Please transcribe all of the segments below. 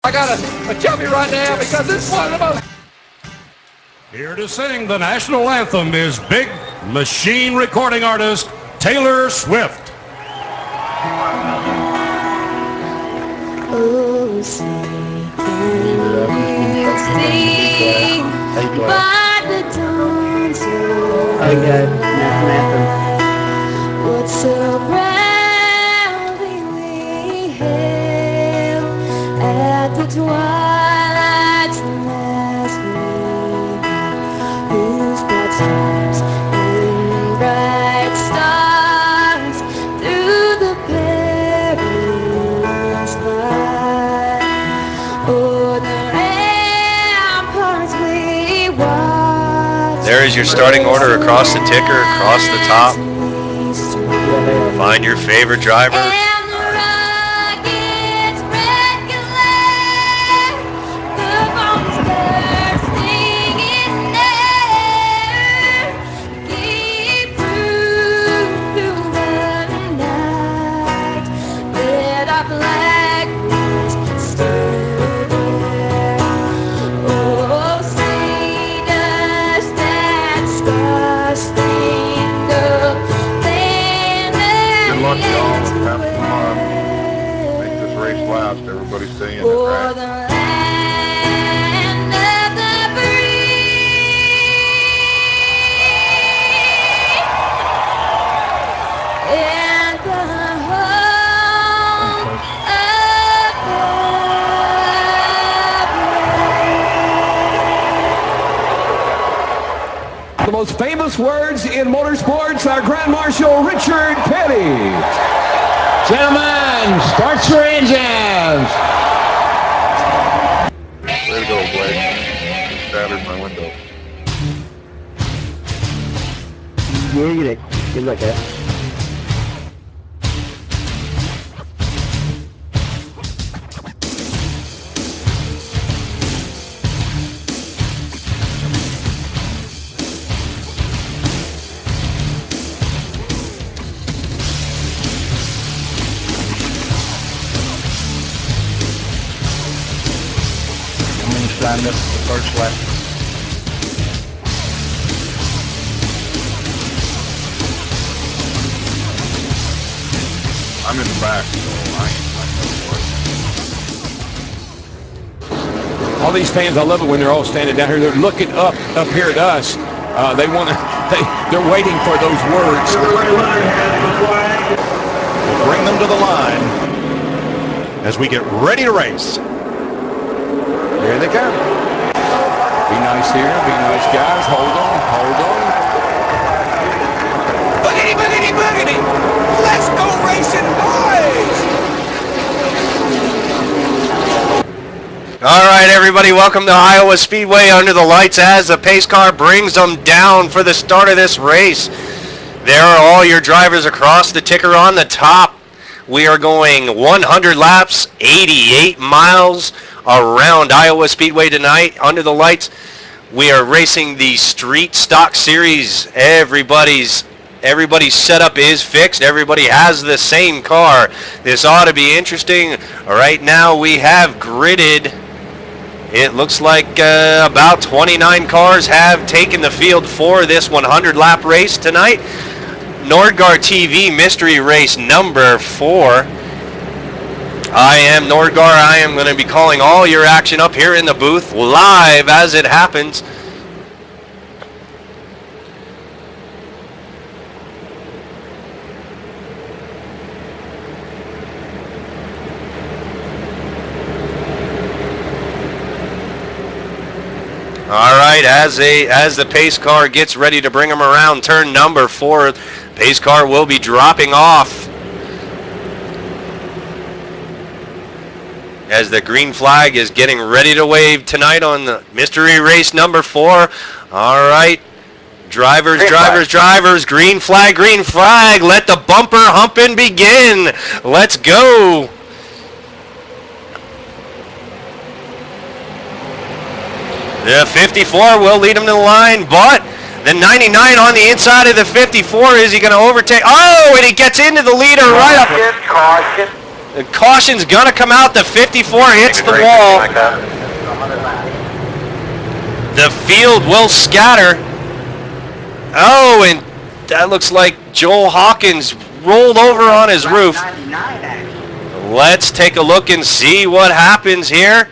I got a chubby right now because this is one of the most. Here to sing the national anthem is big machine recording artist Taylor Swift. Oh, sing by the dawn's light. What so proudly we hailed at the twilight's last gleaming, whose bright stars and bright stars through the perilous fight. O'er the ramparts we watched. There is your starting order across the ticker, across the top. Find your favorite driver. And the rocket's red glare, the bombs bursting in air, keep through the night, let our flag still there. Oh, say does that star-spangled Good luck, y'all. Have fun. Make this race last. Everybody stay in it, for right? the land of the free and the home of The most famous words in motorsports are Grand Marshal Richard Petty. Gentlemen, start your engines. Way to go, Blake. Shattered my window. Good luck, eh? Stand up the first lap. I'm in the back, so I ain't All these fans, I love it when they're all standing down here. They're looking up here at us. They want to. They're waiting for those words. We'll bring them to the line as we get ready to race. Here they come. Be nice here. Be nice, guys. Hold on. Hold on. Boogity, boogity, boogity. Let's go racing, boys. All right, everybody, welcome to Iowa Speedway under the lights as the pace car brings them down for the start of this race. There are all your drivers across the ticker on the top. We are going 100 laps, 88 miles around Iowa Speedway tonight under the lights. We are racing the Street Stock Series. Everybody's setup is fixed. Everybody has the same car. This ought to be interesting. Right now we have gridded. It looks like about 29 cars have taken the field for this 100 lap race tonight. Nordgar TV Mystery Race number 4. I am Nordgar. I am going to be calling all your action up here in the booth live as it happens. All right, as the pace car gets ready to bring them around turn number 4, pace car will be dropping off. As the green flag is getting ready to wave tonight on the mystery race number 4. All right, drivers, green flag, let the bumper humping begin. Let's go. The 54 will lead him to the line, but the 99 on the inside of the 54, is he going to overtake? Oh, and he gets into the leader right up. The caution's gonna come out. The 54 hits the wall. The field will scatter. Oh, and that looks like Joel Hawkins rolled over on his roof. Let's take a look and see what happens here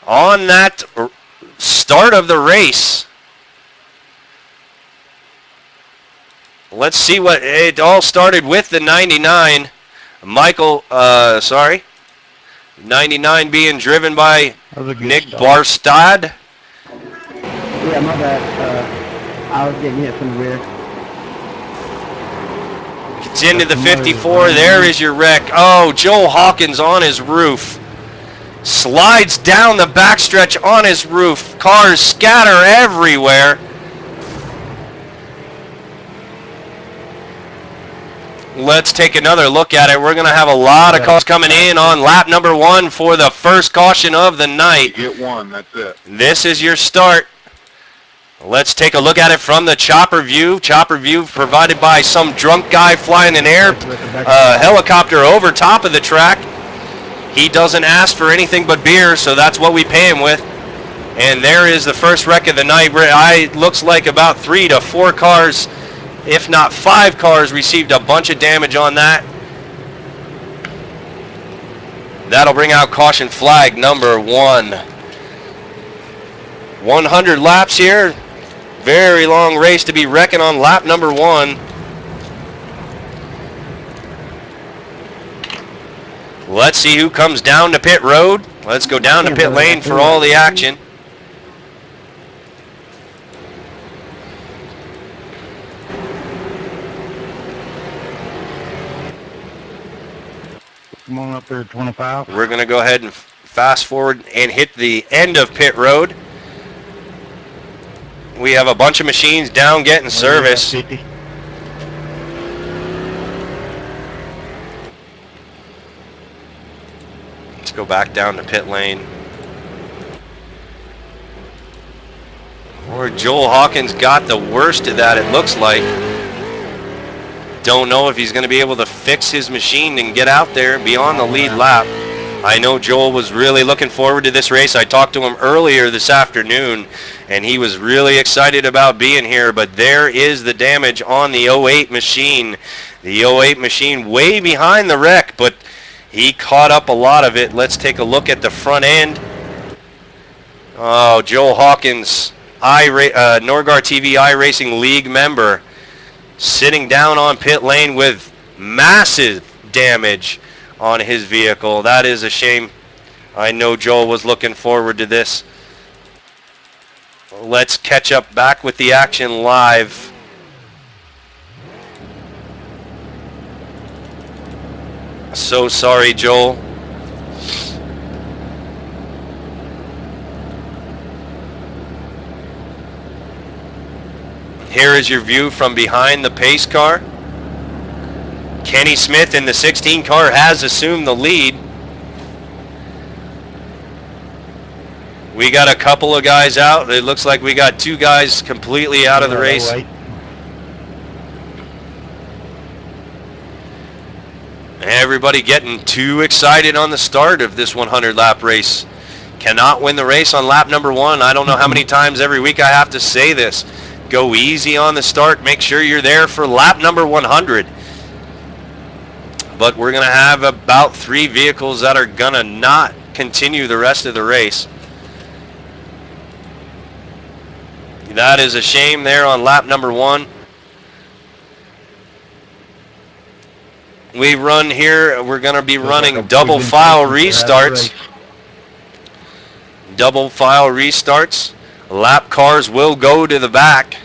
on that start of the race. Let's see what it all started with. The 99. 99 being driven by Nick Barstad. Yeah, my bad. I was getting hit from the rear. Gets into the 54. There is your wreck. Oh, Joel Hawkins on his roof. Slides down the backstretch on his roof. Cars scatter everywhere. Let's take another look at it. We're going to have a lot of cars coming in on lap number 1 for the first caution of the night. You get one, that's it. This is your start. Let's take a look at it from the chopper view. Chopper view provided by some drunk guy flying an helicopter over top of the track. He doesn't ask for anything but beer, so that's what we pay him with. And there is the first wreck of the night. Looks like about 3 to 4 cars, if not 5 cars, received a bunch of damage on that. That'll bring out caution flag number 1. 100 laps here. Very long race to be wrecking on lap number 1. Let's see who comes down to pit road. Let's go down to pit lane for all the action. Come on up there, 25. We're going to go ahead and fast forward and hit the end of pit road. We have a bunch of machines down getting service. 50. Let's go back down to pit lane. Or Joel Hawkins got the worst of that, it looks like. Don't know if he's going to be able to fix his machine and get out there and be on the lead lap. I know Joel was really looking forward to this race. I talked to him earlier this afternoon, and he was really excited about being here, but there is the damage on the 08 machine. The 08 machine way behind the wreck, but he caught up a lot of it. Let's take a look at the front end. Oh, Joel Hawkins, Norgar TV iRacing League member, sitting down on pit lane with massive damage on his vehicle. That is a shame. I know Joel was looking forward to this. Let's catch up back with the action live. So sorry, Joel. Here is your view from behind the pace car. Kenny Smith in the 16 car has assumed the lead. We got a couple of guys out. It looks like we got 2 guys completely out of the race. Everybody getting too excited on the start of this 100 lap race. Cannot win the race on lap number 1. I don't know how many times every week I have to say this. Go easy on the start. Make sure you're there for lap number 100. But we're going to have about 3 vehicles that are going to not continue the rest of the race. That is a shame there on lap number 1. We run here, we're going to be running double file restarts. Double file restarts. Lap cars will go to the back.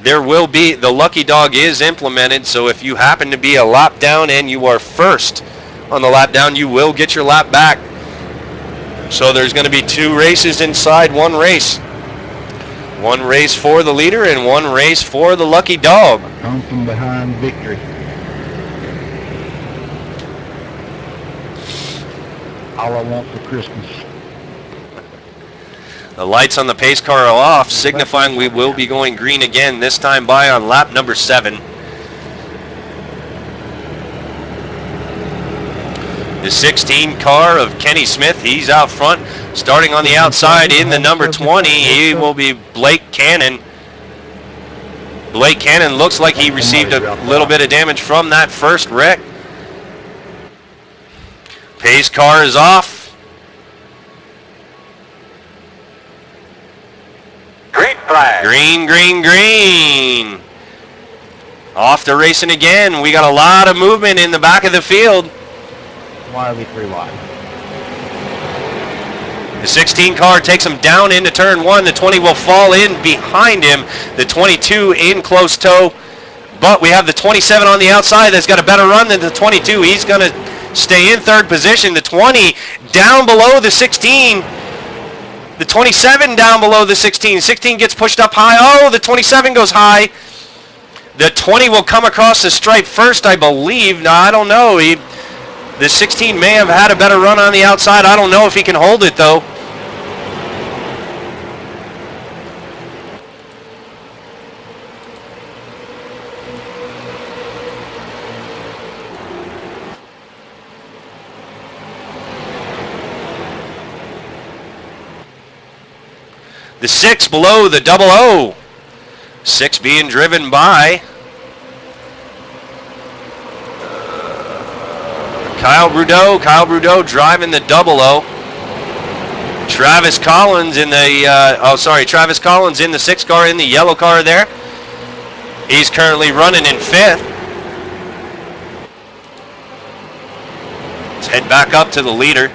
There will be, the lucky dog is implemented, so if you happen to be a lap down and you are first on the lap down, you will get your lap back. So there's going to be 2 races inside one race. 1 race for the leader and 1 race for the lucky dog. Come from behind victory. All I want for Christmas. The lights on the pace car are off, signifying we will be going green again, this time by on lap number 7. The 16 car of Kenny Smith, he's out front. Starting on the outside in the number 20, he will be Blake Cannon. Blake Cannon looks like he received a little bit of damage from that first wreck. Pace car is off. Green flag. Green, green, green. Off to racing again. We got a lot of movement in the back of the field. Why are we 3 wide? The 16 car takes him down into turn 1. The 20 will fall in behind him. The 22 in close tow. But we have the 27 on the outside that's got a better run than the 22. He's going to stay in third position. The 20 down below the 16. The 27 down below the 16. 16 gets pushed up high. Oh, the 27 goes high. The 20 will come across the stripe first, I believe. No, I don't know. The 16 may have had a better run on the outside. I don't know if he can hold it, though. The 6 below the 00. 6 being driven by Kyle Brudeau. Kyle Brudeau driving the 00. Travis Collins in the Travis Collins in the 6 car, in the yellow car there. He's currently running in 5th. Let's head back up to the leader.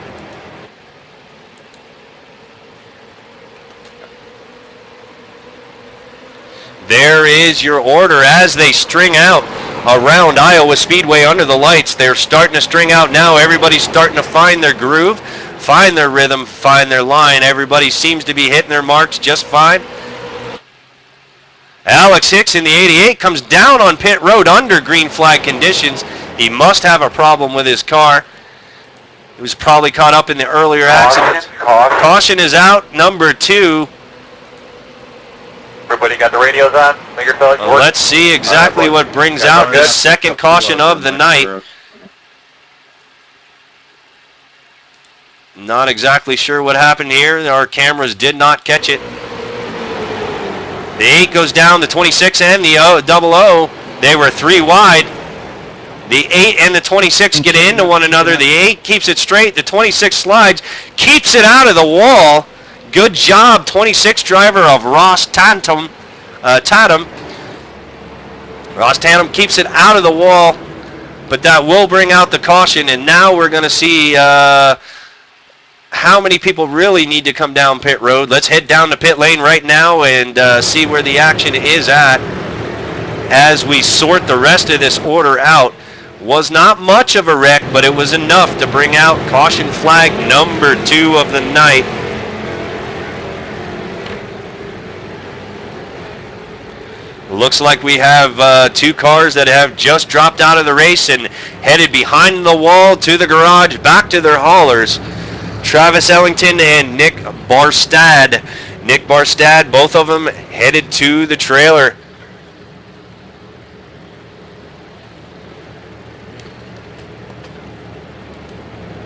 There is your order as they string out around Iowa Speedway under the lights. They're starting to string out now. Everybody's starting to find their groove, find their rhythm, find their line. Everybody seems to be hitting their marks just fine. Alex Hicks in the 88 comes down on pit road under green flag conditions. He must have a problem with his car. He was probably caught up in the earlier accident. Caution is out, number 2. Everybody got the radios on? Let's see exactly what brings out the second caution of the night. Not exactly sure what happened here. Our cameras did not catch it. The 8 goes down, the 26 and the 00. They were 3 wide. The 8 and the 26 get into one another. The 8 keeps it straight. The 26 slides, keeps it out of the wall. Good job, 26 driver of Ross Tatum. Ross Tatum keeps it out of the wall, but that will bring out the caution, and now we're going to see how many people really need to come down pit road. Let's head down to pit lane right now and see where the action is at as we sort the rest of this order out. Was not much of a wreck, but it was enough to bring out caution flag number 2 of the night. Looks like we have 2 cars that have just dropped out of the race and headed behind the wall to the garage, back to their haulers. Travis Ellington and Nick Barstad. Nick Barstad, both of them headed to the trailer.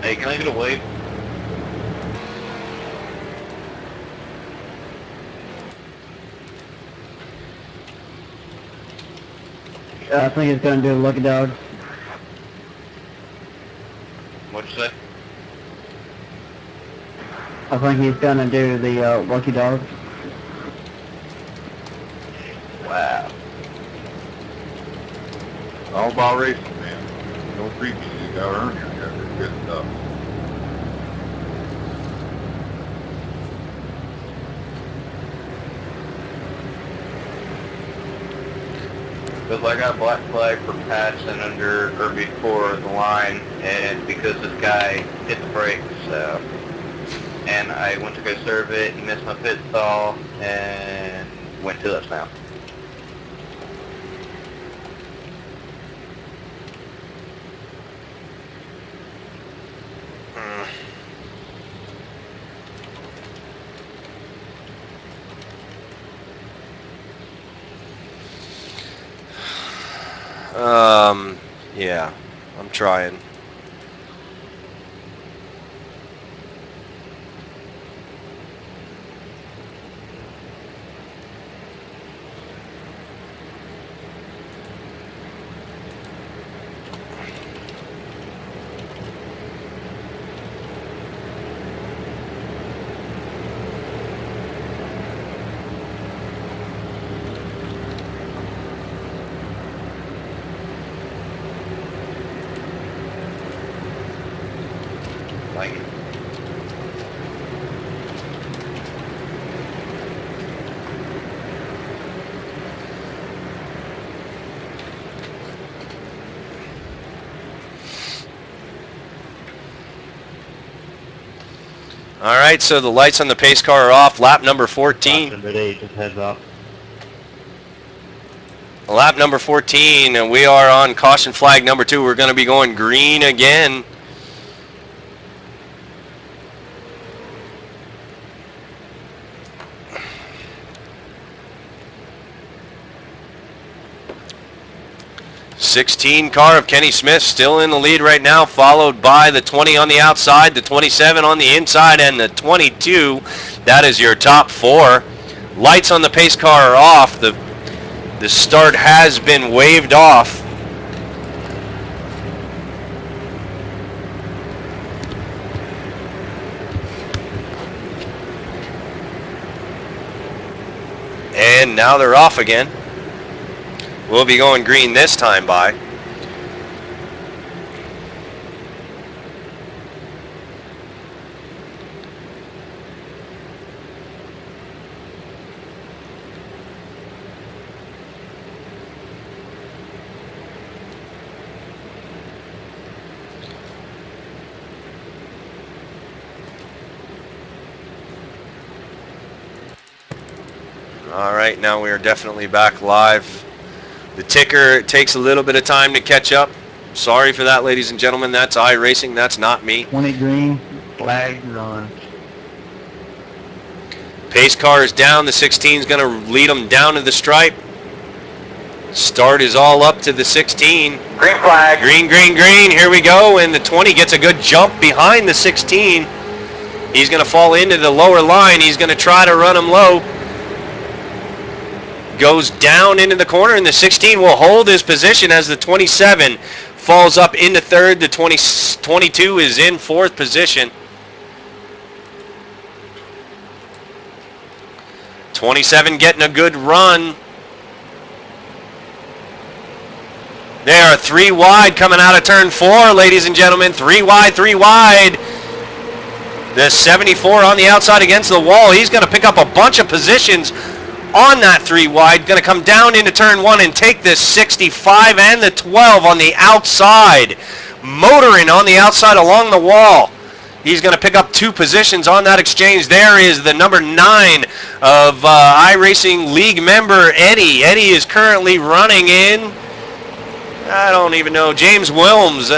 Hey, can I get a wave? I think he's going to do Lucky Dog. What'd you say? I think he's going to do the Lucky Dog. Wow. All about racing, man. No freebies. You gotta earn your good stuff. Because I got black flag for passing under or before the line, and because this guy hit the brakes, and I went to go serve it, missed my pit stall, and went to us now. Yeah, I'm trying. All right, so the lights on the pace car are off. Lap number 14. Just heads up. Lap number 14, and we are on caution flag number 2. We're going to be going green again. '16 car of Kenny Smith still in the lead right now, followed by the 20 on the outside, the 27 on the inside, and the 22. That is your top 4. Lights on the pace car are off. The start has been waved off. And now they're off again. We'll be going green this time by. All right, now we are definitely back live. The ticker takes a little bit of time to catch up. Sorry for that, ladies and gentlemen. That's iRacing. That's not me. 20 green, flag on. Pace car is down. The 16 is going to lead them down to the stripe. Start is all up to the 16. Green flag. Green, green, green. Here we go. And the 20 gets a good jump behind the 16. He's going to fall into the lower line. He's going to try to run him low. Goes down into the corner, and the 16 will hold his position as the 27 falls up into third. The 22 is in fourth position. 27 getting a good run. They are 3 wide coming out of turn 4, ladies and gentlemen. 3 wide, 3 wide. The 74 on the outside against the wall. He's going to pick up a bunch of positions on that 3 wide. Going to come down into turn 1 and take this 65 and the 12 on the outside. Motoring on the outside along the wall. He's going to pick up 2 positions on that exchange. There is the number 9 of iRacing League member Eddie. Eddie is currently running in, I don't even know, James Wilms.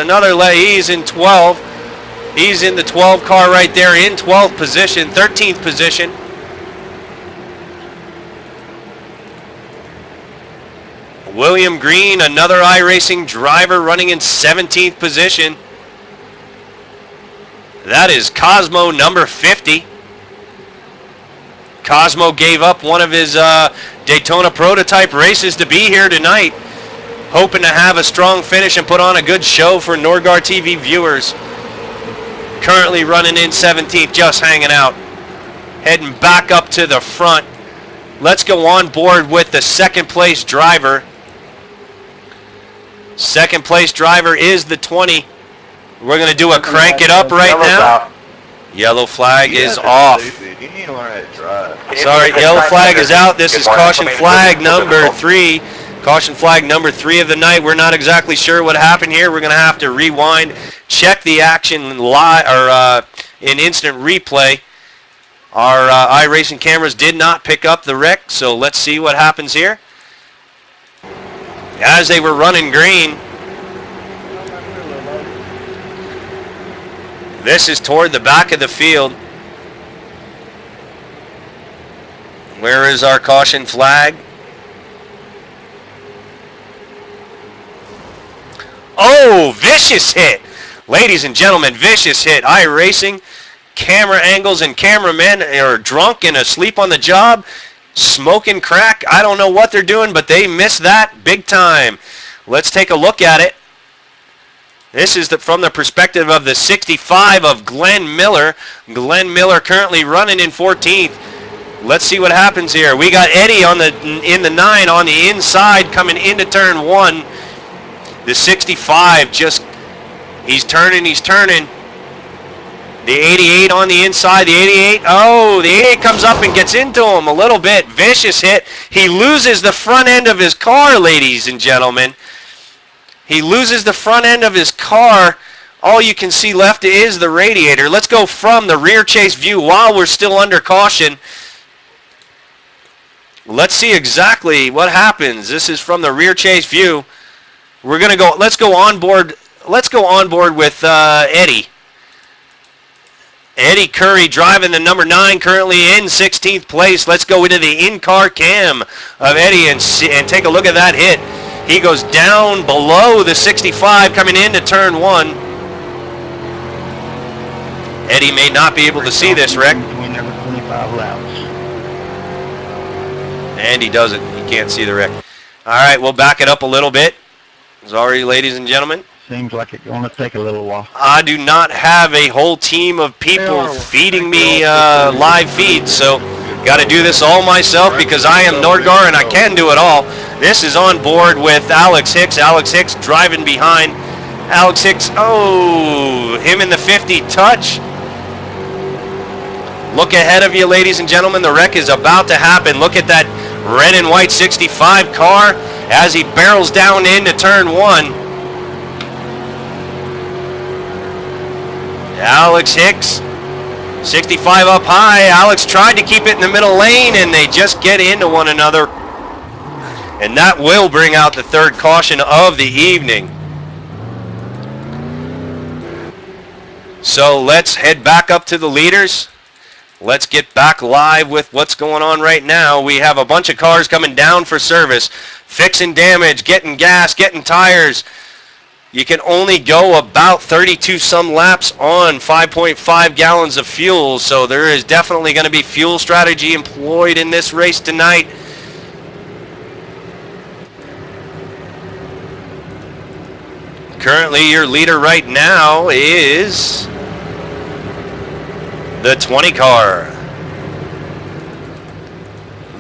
He's in 12. He's in the 12 car right there in 12th position, 13th position. William Green, another iRacing driver, running in 17th position. That is Cosmo number 50. Cosmo gave up one of his Daytona prototype races to be here tonight, hoping to have a strong finish and put on a good show for Norgar TV viewers. Currently running in 17th, just hanging out. Heading back up to the front. Let's go on board with the second place driver. Second place driver is the 20. We're going to do a crank it up right now. Yellow flag is off. You need to learn how to drive. Sorry, yellow flag is out. This is caution flag number 3. Caution flag number 3 of the night. We're not exactly sure what happened here. We're going to have to rewind, check the action live or in instant replay. Our iRacing cameras did not pick up the wreck, so let's see what happens here. As they were running green, this is toward the back of the field. Where is our caution flag? Oh, vicious hit. Ladies and gentlemen, vicious hit. iRacing, camera angles and cameramen are drunk and asleep on the job, smoking crack. I don't know what they're doing, but they missed that big time. Let's take a look at it. This is from the perspective of the 65 of Glenn Miller. Glenn Miller currently running in 14th. Let's see what happens here. We got Eddie in the 9 on the inside coming into turn 1. The 65 he's turning. The 88 on the inside, the 88. Oh, the 88 comes up and gets into him a little bit. Vicious hit. He loses the front end of his car, ladies and gentlemen. He loses the front end of his car all you can see left is the radiator. Let's go from the rear chase view while we're still under caution. Let's see exactly what happens. This is from the rear chase view. We're going to go, let's go on board with Eddie. Eddie Curry driving the number 9, currently in 16th place. Let's go into the in-car cam of Eddie and take a look at that hit. He goes down below the 65 coming into turn 1. Eddie may not be able to see this, Rick. Between every 25 laps. And he doesn't. He can't see the wreck. All right, we'll back it up a little bit. Sorry, ladies and gentlemen. Seems like it's going to take a little while. I do not have a whole team of people feeding me live feeds, so got to do this all myself because I am Nordgar and I can do it all. This is on board with Alex Hicks. Alex Hicks driving behind. Alex Hicks, oh, him in the 50 touch. Look ahead of you, ladies and gentlemen. The wreck is about to happen. Look at that red and white 65 car as he barrels down into turn 1. Alex Hicks, 65 up high. Alex tried to keep it in the middle lane, and they just get into one another. And that will bring out the third caution of the evening. So let's head back up to the leaders. Let's get back live with what's going on right now. We have a bunch of cars coming down for service, fixing damage, getting gas, getting tires. You can only go about 32 some laps on 5.5 gallons of fuel, so there is definitely going to be fuel strategy employed in this race tonight. Currently, your leader right now is the 20 car.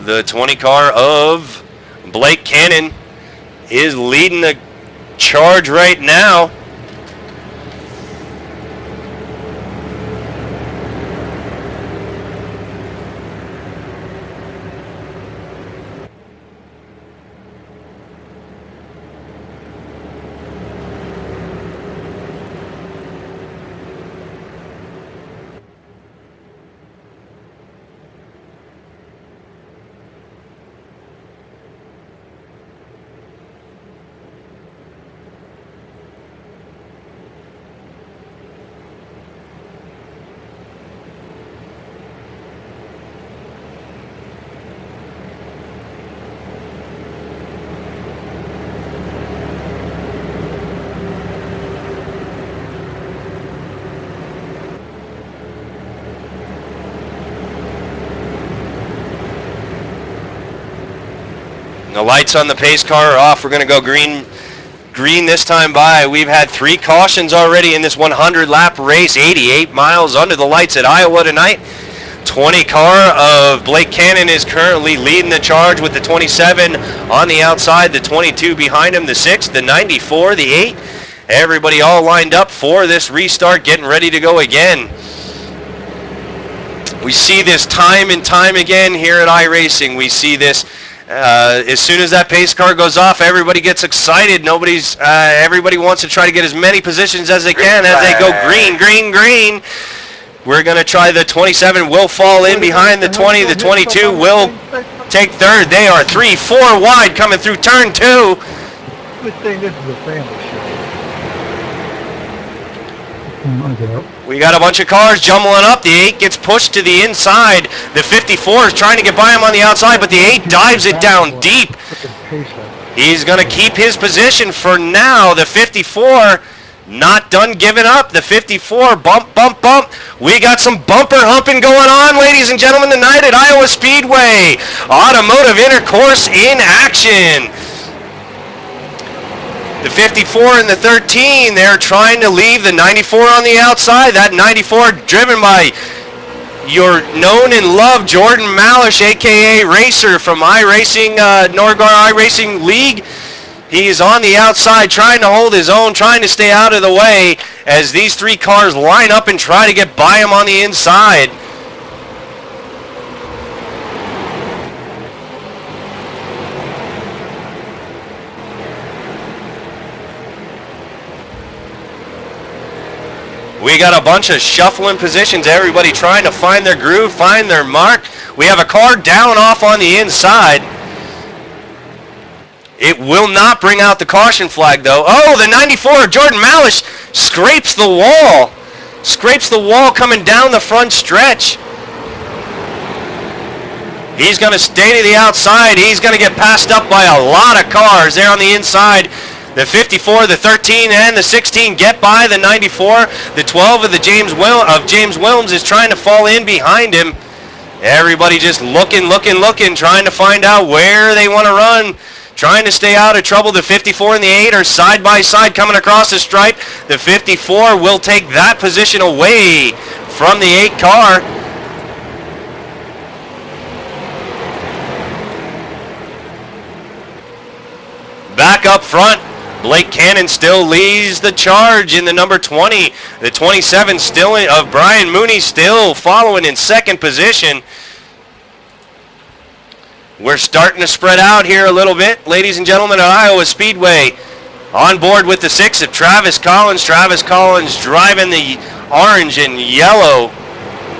The 20 car of Blake Cannon is leading the charge right now. The lights on the pace car are off. We're going to go green this time by. We've had 3 cautions already in this 100-lap race, 88 miles under the lights at Iowa tonight. 20 car of Blake Cannon is currently leading the charge with the 27 on the outside, the 22 behind him, the 6, the 94, the 8. Everybody all lined up for this restart, getting ready to go again. We see this time and time again here at iRacing. We see this. As soon as that pace car goes off, everybody gets excited. Everybody wants to try to get as many positions as they can as they go green, green, green. We're going to try the 27 will fall in behind the 20. The 22 will take third. They are 3-4 wide coming through turn 2. Good thing this is a family show. We got a bunch of cars jumbling up. The 8 gets pushed to the inside. The 54 is trying to get by him on the outside, but the 8 dives it down deep. He's going to keep his position for now. The 54 not done giving up. The 54 bump, bump, bump. We got some bumper humping going on, ladies and gentlemen, tonight at Iowa Speedway. Automotive Intercourse in action. The 54 and the 13, they're trying to leave the 94 on the outside. That 94 driven by your known and loved Jordan Malish, a.k.a. Racer from iRacing, Norgar iRacing League. He is on the outside trying to hold his own, trying to stay out of the way as these 3 cars line up and try to get by him on the inside. We got a bunch of shuffling positions, everybody trying to find their groove, find their mark. We have a car down off on the inside. It will not bring out the caution flag, though. Oh, the 94, Jordan Malish, scrapes the wall. Scrapes the wall coming down the front stretch. He's going to stay to the outside. He's going to get passed up by a lot of cars there on the inside. The 54, the 13, and the 16 get by the 94. The 12 of James Williams is trying to fall in behind him. Everybody just looking, trying to find out where they want to run, trying to stay out of trouble. The 54 and the 8 are side by side coming across the stripe. The 54 will take that position away from the 8 car. Back up front, Blake Cannon still leads the charge in the number 20. The 27 still of Brian Mooney still following in second position. We're starting to spread out here a little bit, ladies and gentlemen, at Iowa Speedway. On board with the 6 of Travis Collins. Travis Collins driving the orange and yellow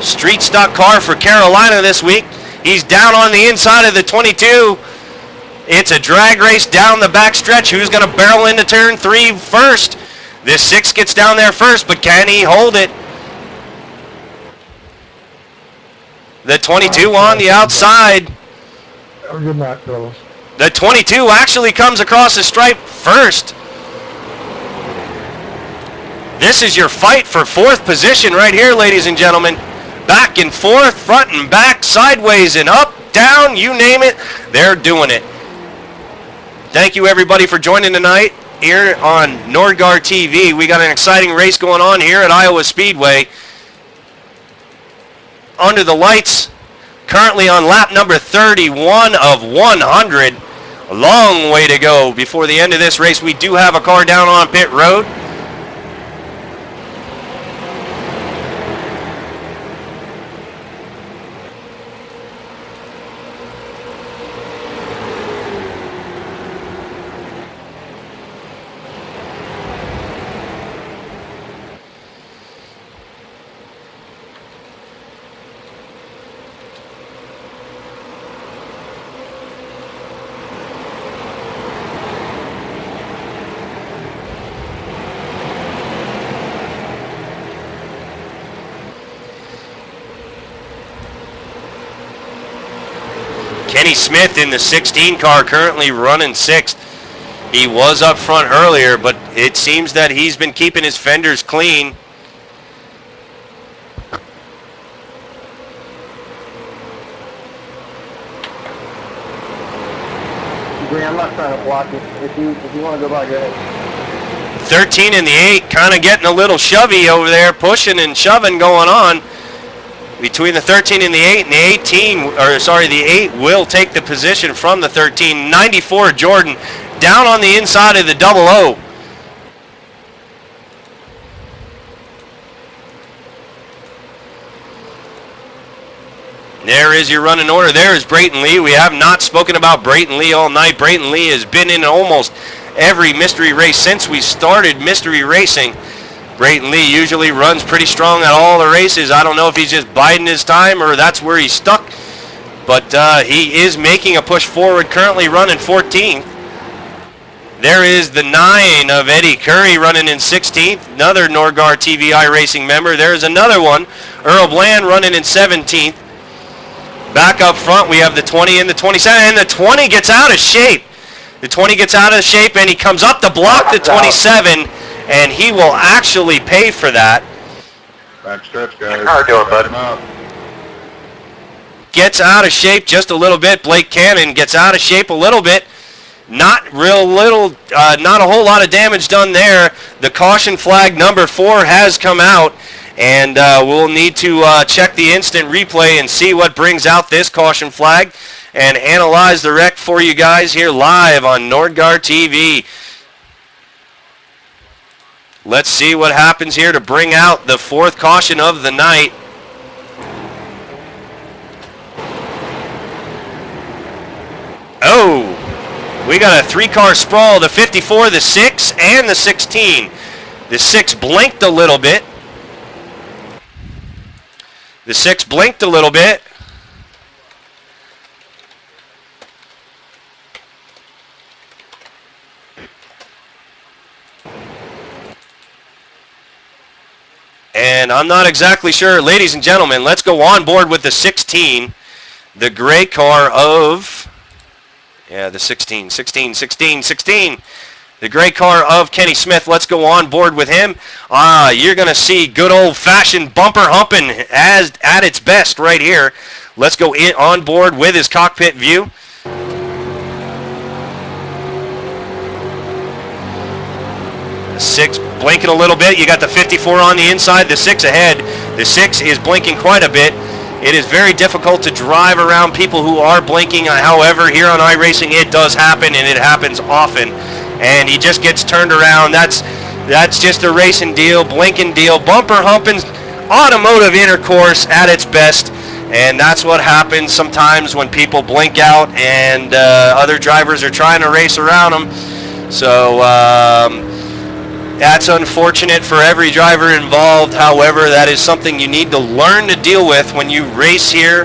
street stock car for Carolina this week. He's down on the inside of the 22. It's a drag race down the back stretch. Who's going to barrel into turn 3 first? This 6 gets down there first, but can he hold it? The 22 on the outside. Good night, fellas. The 22 actually comes across the stripe first. This is your fight for 4th position right here, ladies and gentlemen. Back and forth, front and back, sideways and up, down, you name it, they're doing it. Thank you, everybody, for joining tonight here on Nordgar TV. We got an exciting race going on here at Iowa Speedway. Under the lights, currently on lap number 31 of 100. A long way to go before the end of this race. We do have a car down on pit road. Kenny Smith in the 16 car currently running 6th. He was up front earlier, but it seems that he's been keeping his fenders clean. I'm not trying to block it. If you want to go by, go ahead. 13 and the 8 kind of getting a little shovey over there, pushing and shoving going on. Between the 13 and the 8, and the 18, or sorry, the 8 will take the position from the 13. 94 Jordan down on the inside of the 00. There is your running order. There is Brayton Lee. We have not spoken about Brayton Lee all night. Brayton Lee has been in almost every mystery race since we started mystery racing. Brayton Lee usually runs pretty strong at all the races. I don't know if he's just biding his time or that's where he's stuck. But he is making a push forward, currently running 14th. There is the 9 of Eddie Curry running in 16th. Another Norgar TVI Racing member. There's another one, Earl Bland, running in 17th. Back up front, we have the 20 and the 27. And the 20 gets out of shape. The 20 gets out of shape, and he comes up to block the 27. And he will actually pay for that. Back stretch, guys. How are you doing, bud? Gets out of shape just a little bit. Blake Cannon gets out of shape a little bit. Not a whole lot of damage done there. The caution flag number 4 has come out. And we'll need to check the instant replay and see what brings out this caution flag and analyze the wreck for you guys here live on Nordgar TV. Let's see what happens here to bring out the 4th caution of the night. Oh, we got a 3-car sprawl. The 54, the 6, and the 16. The 6 blinked a little bit. The 6 blinked a little bit. And I'm not exactly sure. Ladies and gentlemen, let's go on board with the 16. The gray car of, the 16. The gray car of Kenny Smith. Let's go on board with him. You're going to see good old-fashioned bumper humping as at its best right here. Let's go on board with his cockpit view. The 6 blinking a little bit. You got the 54 on the inside, the 6 ahead. The 6 is blinking quite a bit. It is very difficult to drive around people who are blinking. However, here on iRacing, it does happen, and it happens often. And he just gets turned around. That's just a racing deal, blinking deal, bumper humping, automotive intercourse at its best. And that's what happens sometimes when people blink out and other drivers are trying to race around them. So that's unfortunate for every driver involved. However, that is something you need to learn to deal with when you race here.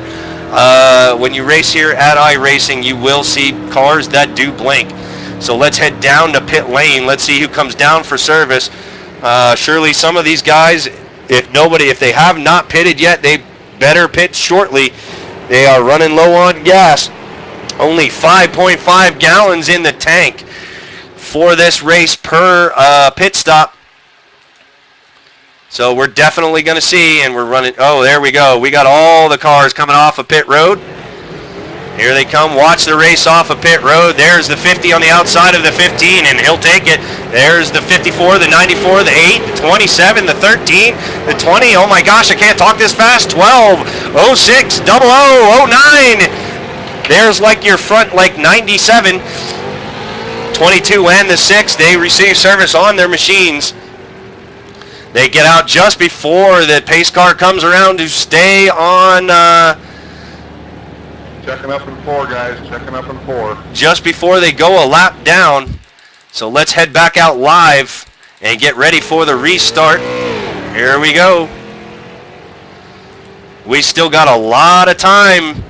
When you race here at iRacing, you will see cars that do blink. So let's head down to pit lane. Let's see who comes down for service. Surely some of these guys, if they have not pitted yet, they better pit shortly. They are running low on gas. Only 5.5 gallons in the tank for this race per pit stop. So we're definitely going to see, and we're running. Oh, there we go. We got all the cars coming off of pit road. Here they come. Watch the race off of pit road. There's the 50 on the outside of the 15, and he'll take it. There's the 54, the 94, the 8, the 27, the 13, the 20. Oh my gosh, I can't talk this fast. 12, 06, 00, 09. There's like your front like 97. 22 and the 6, they receive service on their machines. They get out just before the pace car comes around to stay on. Checking up in 4, guys. Checking up in 4. Just before they go a lap down. So let's head back out live and get ready for the restart. Here we go. We still got a lot of time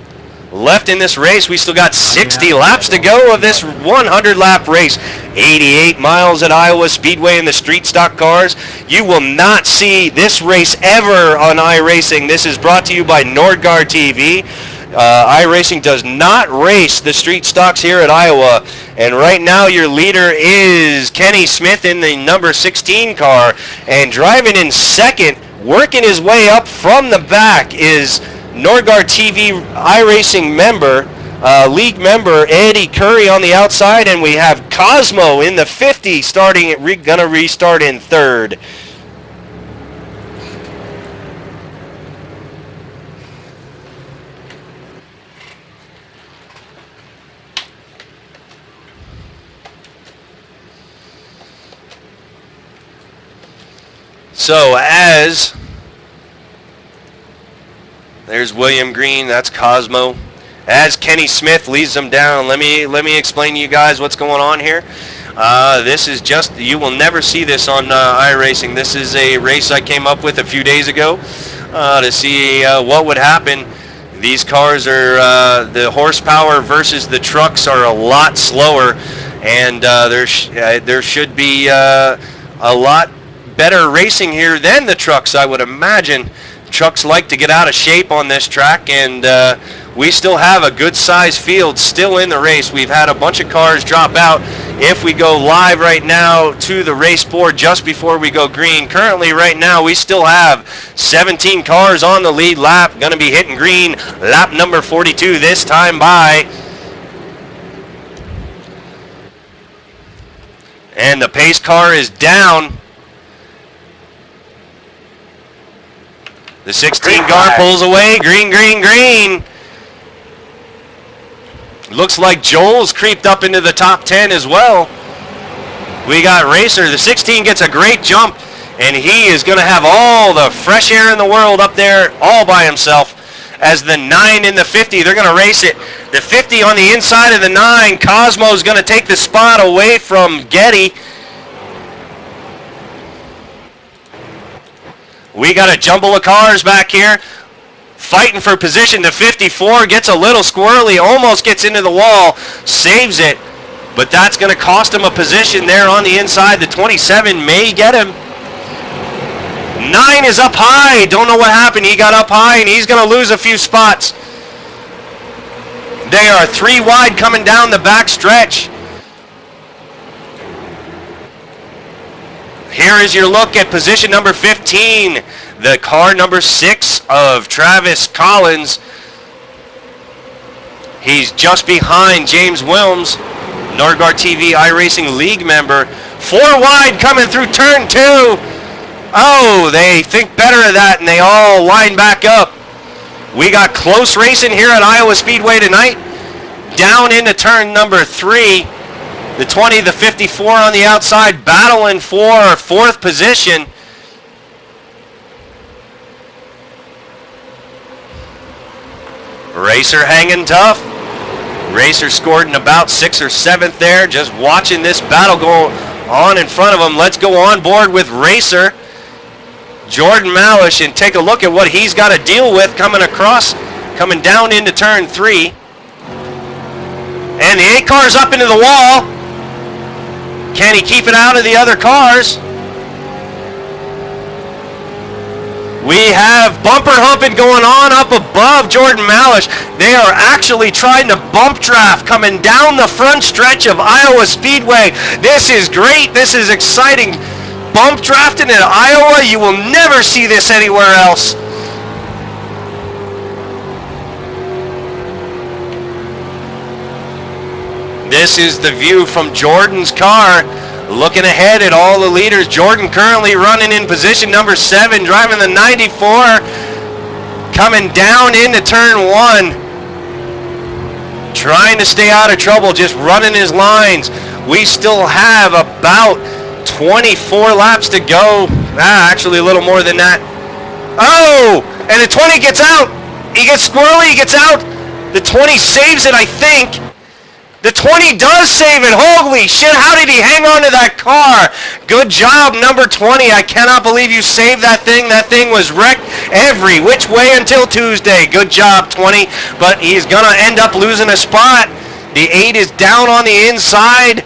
left in this race. We still got 60 laps to go of this 100-lap race. 88 miles at Iowa Speedway in the street stock cars. You will not see this race ever on iRacing. This is brought to you by Nordgaard TV. iRacing does not race the street stocks here at Iowa. And right now your leader is Kenny Smith in the number 16 car. And driving in second, working his way up from the back, is Nordgaard TV iRacing member, league member Eddie Curry on the outside, and we have Cosmo in the 50 gonna restart in third. So there's William Green, that's Cosmo. As Kenny Smith leads them down, let me explain to you guys what's going on here. This is just, you will never see this on iRacing. This is a race I came up with a few days ago to see what would happen. These cars are, the horsepower versus the trucks are a lot slower, and there should be a lot better racing here than the trucks, I would imagine. Trucks like to get out of shape on this track, and we still have a good size field still in the race. We've had a bunch of cars drop out. If we go live right now to the race board just before we go green, currently right now we still have 17 cars on the lead lap, going to be hitting green, lap number 42 this time by. And the pace car is down. The 16 car pulls away. Green, green, green. Looks like Joel's creeped up into the top 10 as well. We got Racer. The 16 gets a great jump, and he is going to have all the fresh air in the world up there all by himself. As the 9 and the 50, they're going to race it. The 50 on the inside of the 9. Cosmo's going to take the spot away from Getty. We got a jumble of cars back here. fighting for position. The 54 gets a little squirrely, almost gets into the wall, saves it, but that's going to cost him a position there on the inside. The 27 may get him. 9 is up high. Don't know what happened. He got up high, and he's going to lose a few spots. They are 3 wide coming down the back stretch. Here is your look at position number 15, the car number 6 of Travis Collins. He's just behind James Wilms, Norgard TV iRacing League member. 4 wide coming through turn 2. Oh, they think better of that, and they all line back up. We got close racing here at Iowa Speedway tonight. Down into turn number 3. The 20, the 54 on the outside, battling for 4th position. Racer hanging tough. Racer scored in about 6th or 7th there. Just watching this battle go on in front of him. Let's go on board with Racer Jordan Malish and take a look at what he's got to deal with coming across, coming down into turn 3. And the 8 car's up into the wall. Can he keep it out of the other cars? We have bumper humping going on up above Jordan Malish. They are actually trying to bump draft coming down the front stretch of Iowa Speedway. This is great. This is exciting. Bump drafting in Iowa. You will never see this anywhere else. This is the view from Jordan's car. Looking ahead at all the leaders. Jordan currently running in position number 7, driving the 94. Coming down into turn 1. Trying to stay out of trouble, just running his lines. We still have about 24 laps to go. Actually a little more than that. Oh, and the 20 gets out. He gets squirrely, he gets out. The 20 saves it, I think. The 20 does save it. Holy shit, how did he hang on to that car? Good job, number 20. I cannot believe you saved that thing. That thing was wrecked every which way until Tuesday. Good job, 20. But he's going to end up losing a spot. The 8 is down on the inside.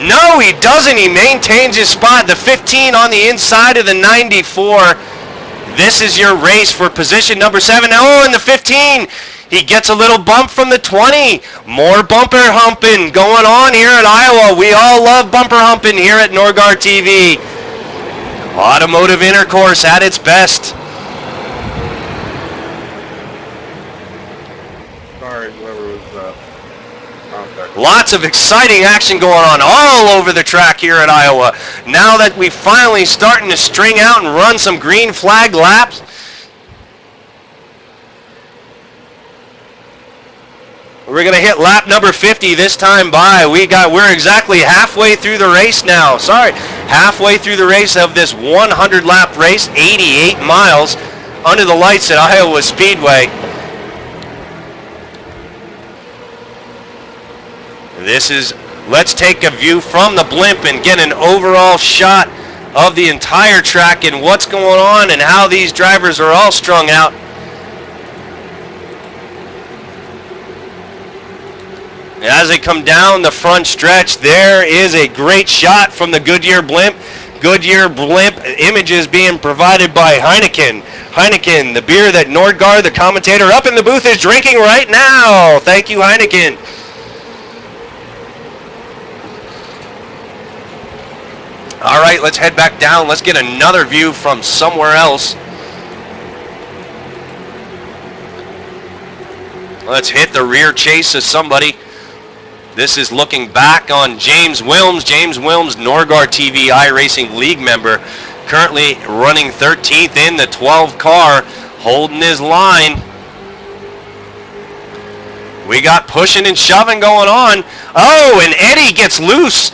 No, he doesn't. He maintains his spot. The 15 on the inside of the 94. This is your race for position number 7. Oh, and the 15. He gets a little bump from the 20. More bumper humping going on here at Iowa. We all love bumper humping here at Norgard TV. Automotive intercourse at its best. Sorry, whoever was contacting. Lots of exciting action going on all over the track here at Iowa. Now that we're finally starting to string out and run some green flag laps, we're going to hit lap number 50 this time by. We're exactly halfway through the race now. Halfway through the race of this 100 lap race, 88 miles under the lights at Iowa Speedway. Let's take a view from the blimp and get an overall shot of the entire track and what's going on and how these drivers are all strung out. As they come down the front stretch, there is a great shot from the Goodyear blimp. Goodyear blimp images being provided by Heineken. Heineken, the beer that Nordgaard, the commentator up in the booth, is drinking right now. Thank you, Heineken. All right, let's head back down. Let's get another view from somewhere else. Let's hit the rear chase of somebody. This is looking back on James Wilms. James Wilms, Norgard TV iRacing League member, currently running 13th in the 12 car, holding his line. We got pushing and shoving going on. Oh, and Eddie gets loose.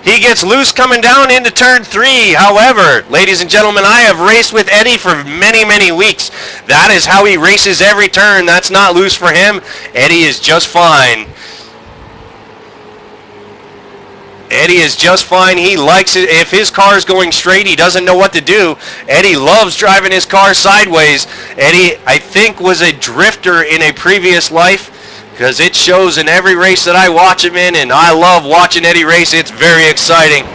He gets loose coming down into turn 3. However, ladies and gentlemen, I have raced with Eddie for many, many weeks. That is how he races every turn. That's not loose for him. Eddie is just fine. Eddie is just fine. He likes it. If his car is going straight, he doesn't know what to do. Eddie loves driving his car sideways. Eddie, I think, was a drifter in a previous life, because it shows in every race that I watch him in, and I love watching Eddie race. It's very exciting.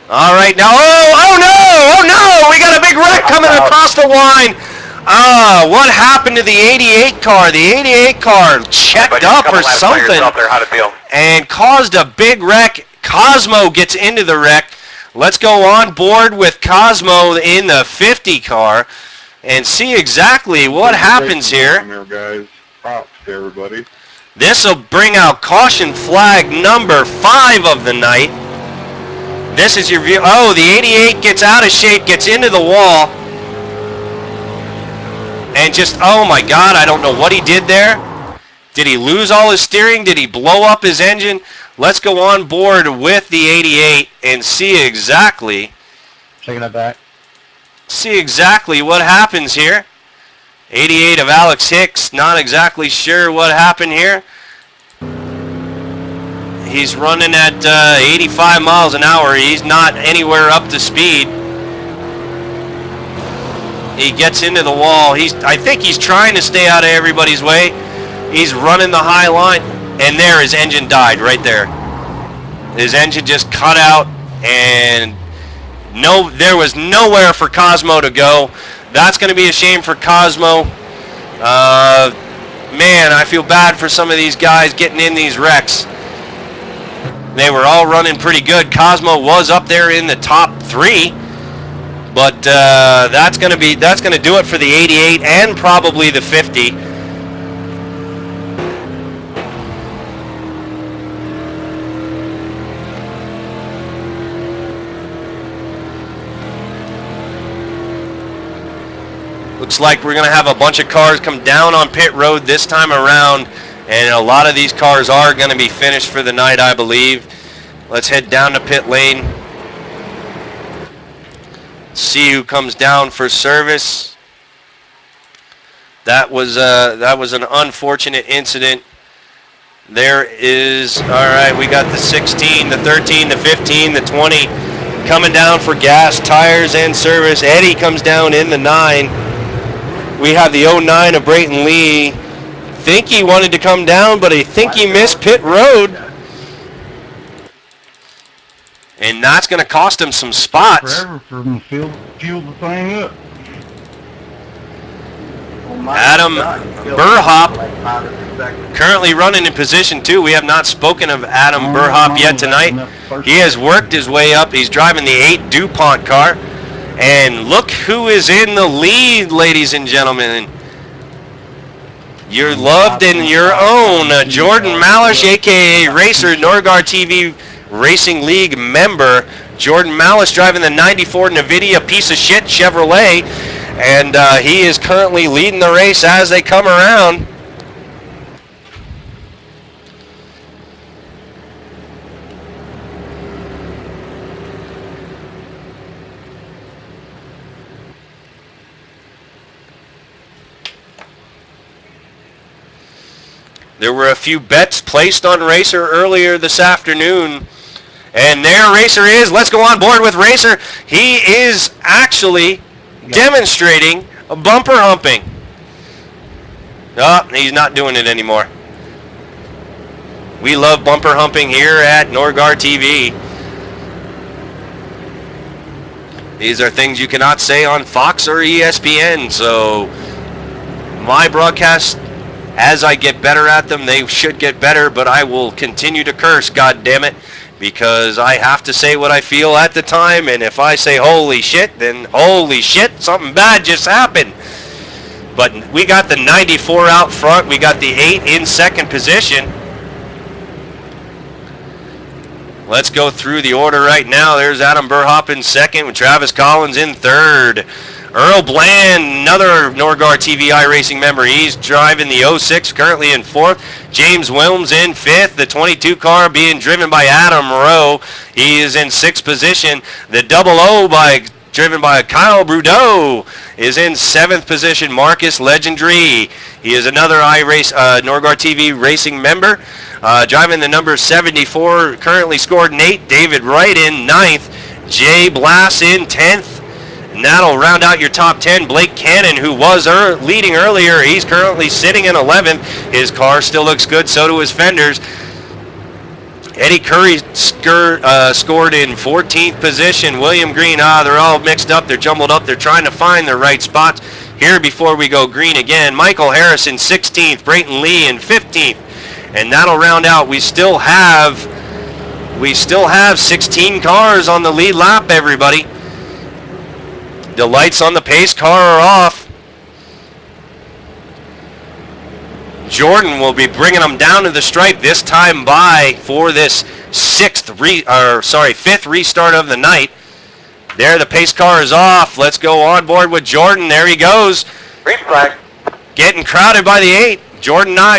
All right, now, oh no, we got a big wreck coming across the line. What happened to the 88 car? The 88 car checked up or something and caused a big wreck. Cosmo gets into the wreck. Let's go on board with Cosmo in the 50 car and see exactly what happens here. Guys, props to everybody. This will bring out caution flag number 5 of the night. This is your view. Oh, the 88 gets out of shape, gets into the wall. And just, oh my God, I don't know what he did there. Did he lose all his steering? Did he blow up his engine? Let's go on board with the 88 and see exactly. Taking it back. See exactly what happens here. 88 of Alex Hicks, not exactly sure what happened here. He's running at 85 miles an hour. He's not anywhere up to speed. He gets into the wall. I think he's trying to stay out of everybody's way. He's running the high line, and there his engine died right there. His engine just cut out, and there was nowhere for Cosmo to go. That's going to be a shame for Cosmo. Man, I feel bad for some of these guys getting in these wrecks. They were all running pretty good. Cosmo was up there in the top 3. But that's going to do it for the 88 and probably the 50. Looks like we're going to have a bunch of cars come down on pit road this time around, and a lot of these cars are going to be finished for the night, I believe. Let's head down to pit lane. See who comes down for service. That was an unfortunate incident. There is, all right, we got the 16, the 13, the 15, the 20 coming down for gas, tires, and service. Eddie comes down in the 9. We have the 09 of Brayton Lee. Think he wanted to come down, but I think he missed pit road. And that's going to cost him some spots. Forever for them to fuel the thing up. Adam Burhop currently running in position 2. We have not spoken of Adam Burhop yet tonight. He has worked his way up. He's driving the 8 DuPont car. And look who is in the lead, ladies and gentlemen. Your loved and your own Jordan Malish, a.k.a. Racer, Norgar TV Racing League member. Jordan Malish driving the 94 NVIDIA piece of shit Chevrolet. And he is currently leading the race as they come around. There were a few bets placed on Racer earlier this afternoon. And there Racer is. Let's go on board with Racer. He is actually demonstrating a bumper humping. Oh, he's not doing it anymore. We love bumper humping here at Norgar TV. These are things you cannot say on Fox or ESPN. So my broadcast, as I get better at them, they should get better, but I will continue to curse, God damn it, because I have to say what I feel at the time, and if I say holy shit, then holy shit, something bad just happened. But we got the 94 out front, we got the 8 in second position. Let's go through the order right now. There's Adam Burhop in second with Travis Collins in third. Earl Bland, another Norgar TV iRacing member, he's driving the 06, currently in fourth. James Wilms in fifth. The 22 car being driven by Adam Rowe. He is in sixth position. The 00 by driven by Kyle Brudeau, is in 7th position. Marcus Legendary, he is another Norgard TV racing member, driving the number 74, currently scored in 8th. David Wright in 9th. Jay Blass in 10th. And that'll round out your top 10. Blake Cannon, who was leading earlier, he's currently sitting in 11th. His car still looks good, so do his fenders. Eddie Curry scored in 14th position. William Green, they're all mixed up. They're jumbled up. They're trying to find the right spots here before we go green again. Michael Harris in 16th. Brayton Lee in 15th. And that'll round out. We still have 16 cars on the lead lap, everybody. The lights on the pace car are off. Jordan will be bringing them down to the stripe this time for this 5th restart of the night. There, the pace car is off. Let's go on board with Jordan. There he goes. Green flag. Getting crowded by the 8. Jordan 9.